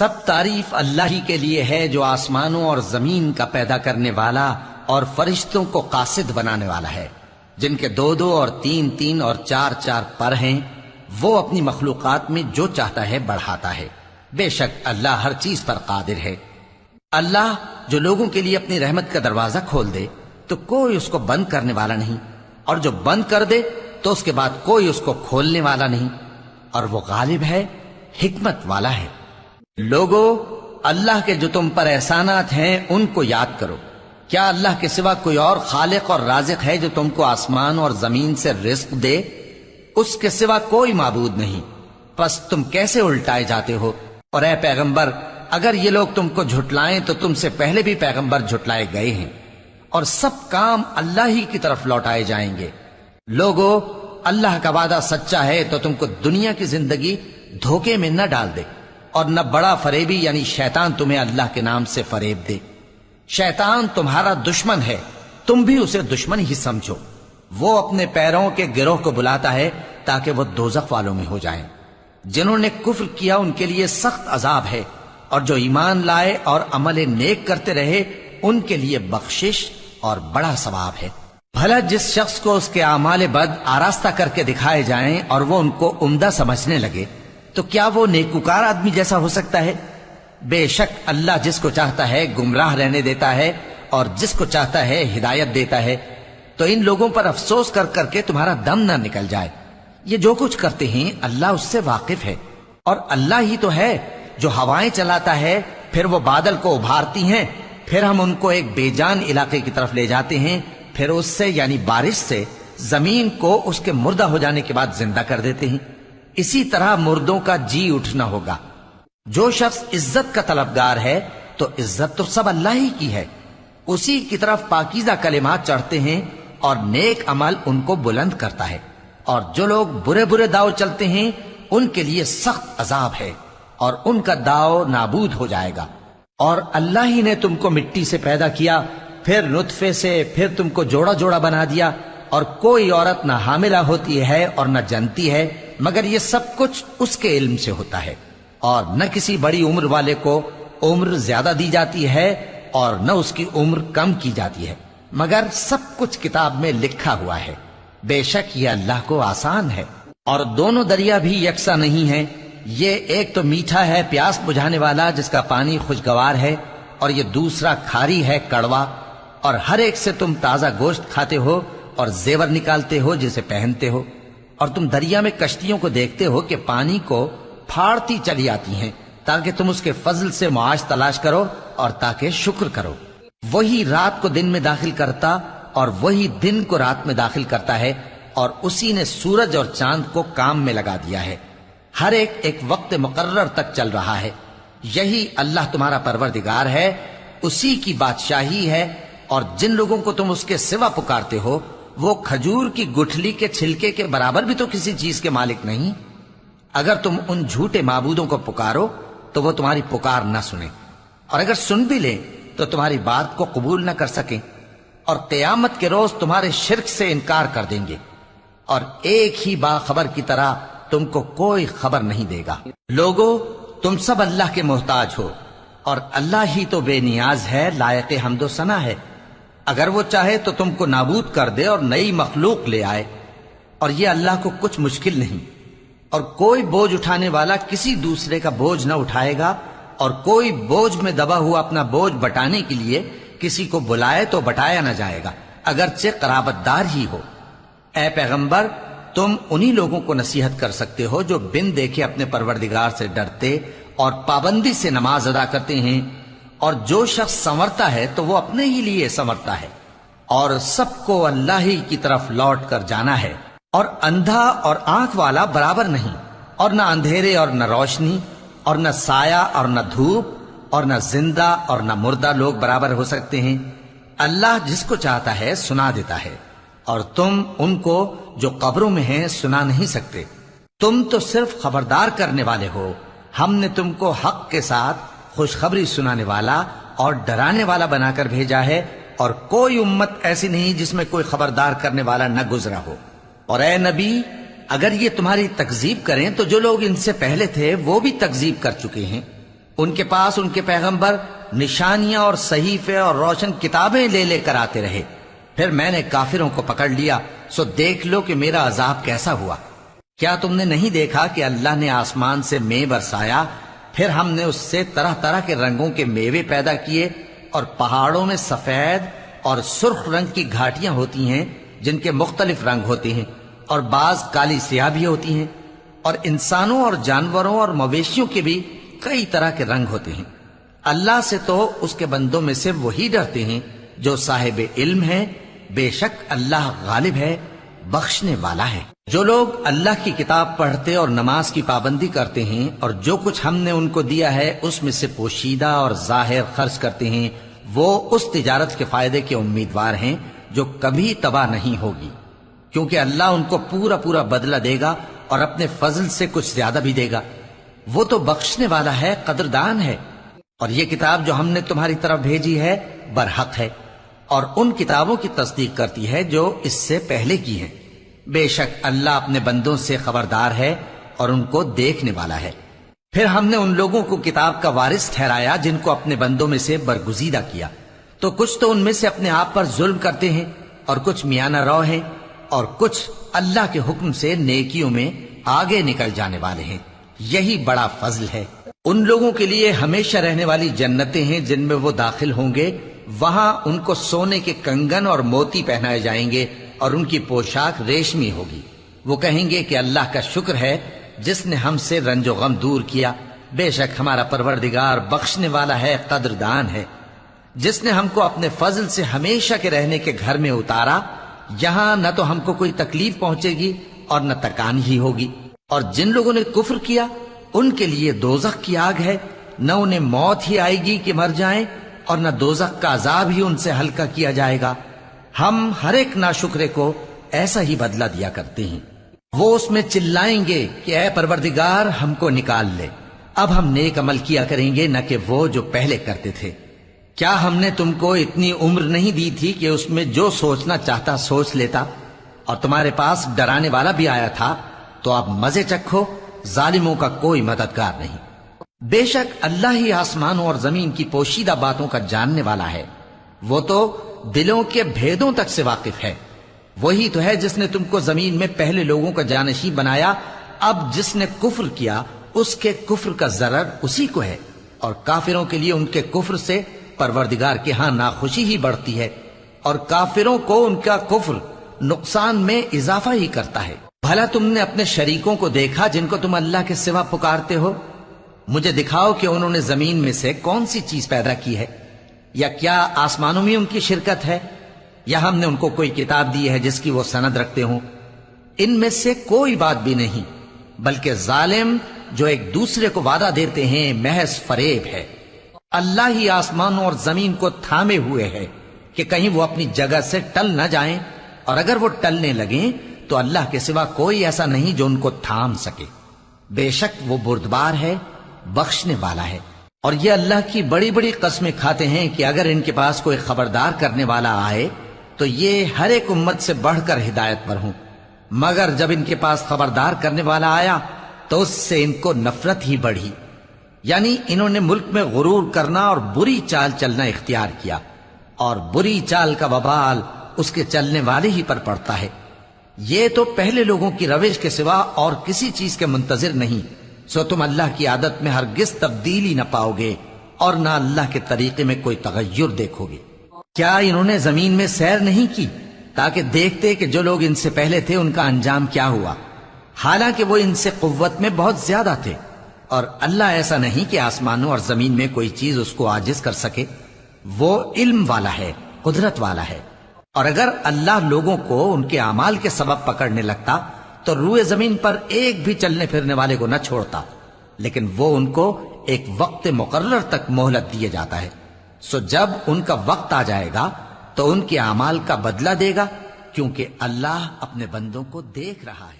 سب تعریف اللہ ہی کے لیے ہے جو آسمانوں اور زمین کا پیدا کرنے والا اور فرشتوں کو قاصد بنانے والا ہے، جن کے 2 اور 3 اور 4 پر ہیں۔ وہ اپنی مخلوقات میں جو چاہتا ہے بڑھاتا ہے، بے شک اللہ ہر چیز پر قادر ہے۔ اللہ جو لوگوں کے لیے اپنی رحمت کا دروازہ کھول دے تو کوئی اس کو بند کرنے والا نہیں، اور جو بند کر دے تو اس کے بعد کوئی اس کو کھولنے والا نہیں، اور وہ غالب ہے، حکمت والا ہے۔ لوگو، اللہ کے جو تم پر احسانات ہیں ان کو یاد کرو۔ کیا اللہ کے سوا کوئی اور خالق اور رازق ہے جو تم کو آسمان اور زمین سے رزق دے؟ اس کے سوا کوئی معبود نہیں، پس تم کیسے الٹائے جاتے ہو؟ اور اے پیغمبر، اگر یہ لوگ تم کو جھٹلائیں تو تم سے پہلے بھی پیغمبر جھٹلائے گئے ہیں، اور سب کام اللہ ہی کی طرف لوٹائے جائیں گے۔ لوگو، اللہ کا وعدہ سچا ہے تو تم کو دنیا کی زندگی دھوکے میں نہ ڈال دے، اور نہ بڑا فریبی یعنی شیطان تمہیں اللہ کے نام سے فریب دے۔ شیطان تمہارا دشمن ہے، تم بھی اسے دشمن ہی سمجھو۔ وہ اپنے پیروں کے گروہ کو بلاتا ہے تاکہ وہ دوزخ والوں میں ہو جائیں۔ جنہوں نے کفر کیا ان کے لیے سخت عذاب ہے، اور جو ایمان لائے اور عمل نیک کرتے رہے ان کے لیے بخشش اور بڑا ثواب ہے۔ بھلا جس شخص کو اس کے اعمال بد آراستہ کر کے دکھائے جائیں اور وہ ان کو عمدہ سمجھنے لگے تو کیا وہ نیکوکار آدمی جیسا ہو سکتا ہے؟ بے شک اللہ جس کو چاہتا ہے گمراہ رہنے دیتا ہے اور جس کو چاہتا ہے ہدایت دیتا ہے۔ تو ان لوگوں پر افسوس کر کر کے تمہارا دم نہ نکل جائے۔ یہ جو کچھ کرتے ہیں اللہ اس سے واقف ہے، اور اللہ ہی تو ہے جو ہوائیں چلاتا ہے، پھر وہ بادل کو ابھارتی ہیں، پھر ہم ان کو ایک بے جان علاقے کی طرف لے جاتے ہیں، پھر اس سے یعنی بارش سے زمین کو اس کے مردہ ہو جانے کے بعد زندہ کر دیتے ہیں۔ اسی طرح مردوں کا جی اٹھنا ہوگا۔ جو شخص عزت کا طلبگار ہے تو عزت تو سب اللہ ہی کی ہے، اسی کی طرف پاکیزہ کلمات چڑھتے ہیں اور نیک عمل ان کو بلند کرتا ہے، اور جو لوگ برے برے داؤ چلتے ہیں ان کے لیے سخت عذاب ہے، اور ان کا داؤ نابود ہو جائے گا۔ اور اللہ ہی نے تم کو مٹی سے پیدا کیا، پھر نطفے سے، پھر تم کو جوڑا جوڑا بنا دیا، اور کوئی عورت نہ حاملہ ہوتی ہے اور نہ جنتی ہے مگر یہ سب کچھ اس کے علم سے ہوتا ہے، اور نہ کسی بڑی عمر والے کو عمر زیادہ دی جاتی ہے اور نہ اس کی عمر کم کی جاتی ہے، مگر سب کچھ کتاب میں لکھا ہوا ہے۔ بے شک یہ اللہ کو آسان ہے۔ اور دونوں دریا بھی یکساں نہیں ہیں، یہ ایک تو میٹھا ہے پیاس بجھانے والا جس کا پانی خوشگوار ہے، اور یہ دوسرا کھاری ہے کڑوا، اور ہر ایک سے تم تازہ گوشت کھاتے ہو اور زیور نکالتے ہو جسے پہنتے ہو۔ اور تم دریا میں کشتیوں کو دیکھتے ہو کہ پانی کو پھاڑتی چلی آتی ہیں تاکہ تم اس کے فضل سے معاش تلاش کرو اور تاکہ شکر کرو۔ وہی رات کو دن میں داخل کرتا اور وہی دن کو رات میں داخل کرتا ہے، اور اسی نے سورج اور چاند کو کام میں لگا دیا ہے، ہر ایک ایک وقت مقرر تک چل رہا ہے۔ یہی اللہ تمہارا پروردگار ہے، اسی کی بادشاہی ہے۔ اور جن لوگوں کو تم اس کے سوا پکارتے ہو وہ کھجور کی گٹھلی کے چھلکے کے برابر بھی تو کسی چیز کے مالک نہیں۔ اگر تم ان جھوٹے معبودوں کو پکارو تو وہ تمہاری پکار نہ سنیں، اور اگر سن بھی لیں تو تمہاری بات کو قبول نہ کر سکیں، اور قیامت کے روز تمہارے شرک سے انکار کر دیں گے، اور ایک ہی باخبر کی طرح تم کو کوئی خبر نہیں دے گا۔ لوگو، تم سب اللہ کے محتاج ہو، اور اللہ ہی تو بے نیاز ہے، لائق حمد و ثنا ہے۔ اگر وہ چاہے تو تم کو نابود کر دے اور نئی مخلوق لے آئے، اور یہ اللہ کو کچھ مشکل نہیں۔ اور کوئی بوجھ اٹھانے والا کسی دوسرے کا بوجھ نہ اٹھائے گا، اور کوئی بوجھ میں دبا ہوا اپنا بوجھ بٹانے کے لیے کسی کو بلائے تو بٹایا نہ جائے گا، اگرچہ قرابت دار ہی ہو۔ اے پیغمبر، تم انہی لوگوں کو نصیحت کر سکتے ہو جو بن دیکھے اپنے پروردگار سے ڈرتے اور پابندی سے نماز ادا کرتے ہیں، اور جو شخص سنورتا ہے تو وہ اپنے ہی لیے سنورتا ہے، اور سب کو اللہ ہی کی طرف لوٹ کر جانا ہے۔ اور اندھا اور آنکھ والا برابر نہیں، اور نہ اندھیرے اور نہ روشنی، اور نہ سایہ اور نہ دھوپ، اور نہ زندہ اور نہ مردہ لوگ برابر ہو سکتے ہیں۔ اللہ جس کو چاہتا ہے سنا دیتا ہے، اور تم ان کو جو قبروں میں ہیں سنا نہیں سکتے۔ تم تو صرف خبردار کرنے والے ہو، ہم نے تم کو حق کے ساتھ خوشخبری سنانے والا اور ڈرانے والا بنا کر بھیجا ہے، اور کوئی امت ایسی نہیں جس میں کوئی خبردار کرنے والا نہ گزرا ہو۔ اور اے نبی، اگر یہ تمہاری تکذیب کریں تو جو لوگ ان سے پہلے تھے وہ بھی تکذیب کر چکے ہیں، ان کے پاس ان کے پیغمبر نشانیاں اور صحیفے اور روشن کتابیں لے لے کر آتے رہے، پھر میں نے کافروں کو پکڑ لیا، سو دیکھ لو کہ میرا عذاب کیسا ہوا۔ کیا تم نے نہیں دیکھا کہ اللہ نے آسمان سے مے برسایا، پھر ہم نے اس سے طرح طرح کے رنگوں کے میوے پیدا کیے، اور پہاڑوں میں سفید اور سرخ رنگ کی گھاٹیاں ہوتی ہیں جن کے مختلف رنگ ہوتے ہیں، اور بعض کالی سیاہ بھی ہوتی ہیں، اور انسانوں اور جانوروں اور مویشیوں کے بھی کئی طرح کے رنگ ہوتے ہیں۔ اللہ سے تو اس کے بندوں میں سے وہی ڈرتے ہیں جو صاحب علم ہے، بے شک اللہ غالب ہے، بخشنے والا ہے۔ جو لوگ اللہ کی کتاب پڑھتے اور نماز کی پابندی کرتے ہیں اور جو کچھ ہم نے ان کو دیا ہے اس میں سے پوشیدہ اور ظاہر خرچ کرتے ہیں، وہ اس تجارت کے فائدے کے امیدوار ہیں جو کبھی تباہ نہیں ہوگی، کیونکہ اللہ ان کو پورا پورا بدلہ دے گا اور اپنے فضل سے کچھ زیادہ بھی دے گا۔ وہ تو بخشنے والا ہے، قدردان ہے۔ اور یہ کتاب جو ہم نے تمہاری طرف بھیجی ہے برحق ہے، اور ان کتابوں کی تصدیق کرتی ہے جو اس سے پہلے کی ہیں۔ بے شک اللہ اپنے بندوں سے خبردار ہے اور ان کو دیکھنے والا ہے۔ پھر ہم نے ان لوگوں کو کتاب کا وارث ٹھہرایا جن کو اپنے بندوں میں سے برگزیدہ کیا، تو کچھ تو ان میں سے اپنے آپ پر ظلم کرتے ہیں اور کچھ میانہ رو ہیں، اور کچھ اللہ کے حکم سے نیکیوں میں آگے نکل جانے والے ہیں۔ یہی بڑا فضل ہے۔ ان لوگوں کے لیے ہمیشہ رہنے والی جنتیں ہیں جن میں وہ داخل ہوں گے، وہاں ان کو سونے کے کنگن اور موتی پہنائے جائیں گے اور ان کی پوشاک ریشمی ہوگی۔ وہ کہیں گے کہ اللہ کا شکر ہے جس نے ہم سے رنج و غم دور کیا، بے شک ہمارا پروردگار بخشنے والا ہے، قدردان ہے۔ جس نے ہم کو اپنے فضل سے ہمیشہ کے رہنے کے گھر میں اتارا، یہاں نہ تو ہم کو کوئی تکلیف پہنچے گی اور نہ تکان ہی ہوگی۔ اور جن لوگوں نے کفر کیا ان کے لیے دوزخ کی آگ ہے، نہ انہیں موت ہی آئے گی کہ مر جائیں، اور نہ دوزخ کا عذاب ہی ان سے ہلکا کیا جائے گا۔ ہم ہر ایک ناشکرے کو ایسا ہی بدلہ دیا کرتے ہیں۔ وہ اس میں چلائیں گے کہ اے پروردگار ہم کو نکال لے، اب ہم نیک عمل کیا کریں گے نہ کہ وہ جو پہلے کرتے تھے۔ کیا ہم نے تم کو اتنی عمر نہیں دی تھی کہ اس میں جو سوچنا چاہتا سوچ لیتا، اور تمہارے پاس ڈرانے والا بھی آیا تھا، تو اب مزے چکھو، ظالموں کا کوئی مددگار نہیں۔ بے شک اللہ ہی آسمانوں اور زمین کی پوشیدہ باتوں کا جاننے والا ہے، وہ تو دلوں کے بھیدوں تک سے واقف ہے۔ وہی تو ہے جس نے تم کو زمین میں پہلے لوگوں کا جانشین بنایا، اب جس نے کفر کیا اس کے کفر کا ضرر اسی کو ہے، اور کافروں کے لیے ان کے کفر سے پروردگار کے ہاں ناخوشی ہی بڑھتی ہے، اور کافروں کو ان کا کفر نقصان میں اضافہ ہی کرتا ہے۔ بھلا تم نے اپنے شریکوں کو دیکھا جن کو تم اللہ کے سوا پکارتے ہو؟ مجھے دکھاؤ کہ انہوں نے زمین میں سے کون سی چیز پیدا کی ہے، یا کیا آسمانوں میں ان کی شرکت ہے، یا ہم نے ان کو کوئی کتاب دی ہے جس کی وہ سند رکھتے ہوں؟ ان میں سے کوئی بات بھی نہیں، بلکہ ظالم جو ایک دوسرے کو وعدہ دیتے ہیں محض فریب ہے۔ اللہ ہی آسمانوں اور زمین کو تھامے ہوئے ہے کہ کہیں وہ اپنی جگہ سے ٹل نہ جائیں، اور اگر وہ ٹلنے لگیں تو اللہ کے سوا کوئی ایسا نہیں جو ان کو تھام سکے۔ بے شک وہ بردبار ہے، بخشنے والا ہے۔ اور یہ اللہ کی بڑی بڑی قسمیں کھاتے ہیں کہ اگر ان کے پاس کوئی خبردار کرنے والا آئے تو یہ ہر ایک امت سے بڑھ کر ہدایت پر ہوں، مگر جب ان کے پاس خبردار کرنے والا آیا تو اس سے ان کو نفرت ہی بڑھی، یعنی انہوں نے ملک میں غرور کرنا اور بری چال چلنا اختیار کیا، اور بری چال کا وبال اس کے چلنے والے ہی پر پڑتا ہے۔ یہ تو پہلے لوگوں کی روش کے سوا اور کسی چیز کے منتظر نہیں، سو تم اللہ کی عادت میں ہرگز تبدیلی نہ پاؤ گے اور نہ اللہ کے طریقے میں کوئی تغیر دیکھو گے۔ کیا انہوں نے زمین میں سیر نہیں کی تاکہ دیکھتے کہ جو لوگ ان سے پہلے تھے ان کا انجام کیا ہوا، حالانکہ وہ ان سے قوت میں بہت زیادہ تھے، اور اللہ ایسا نہیں کہ آسمانوں اور زمین میں کوئی چیز اس کو عاجز کر سکے۔ وہ علم والا ہے، قدرت والا ہے۔ اور اگر اللہ لوگوں کو ان کے اعمال کے سبب پکڑنے لگتا تو روئے زمین پر ایک بھی چلنے پھرنے والے کو نہ چھوڑتا، لیکن وہ ان کو ایک وقت مقرر تک مہلت دیے جاتا ہے، سو جب ان کا وقت آ جائے گا تو ان کے اعمال کا بدلہ دے گا، کیونکہ اللہ اپنے بندوں کو دیکھ رہا ہے۔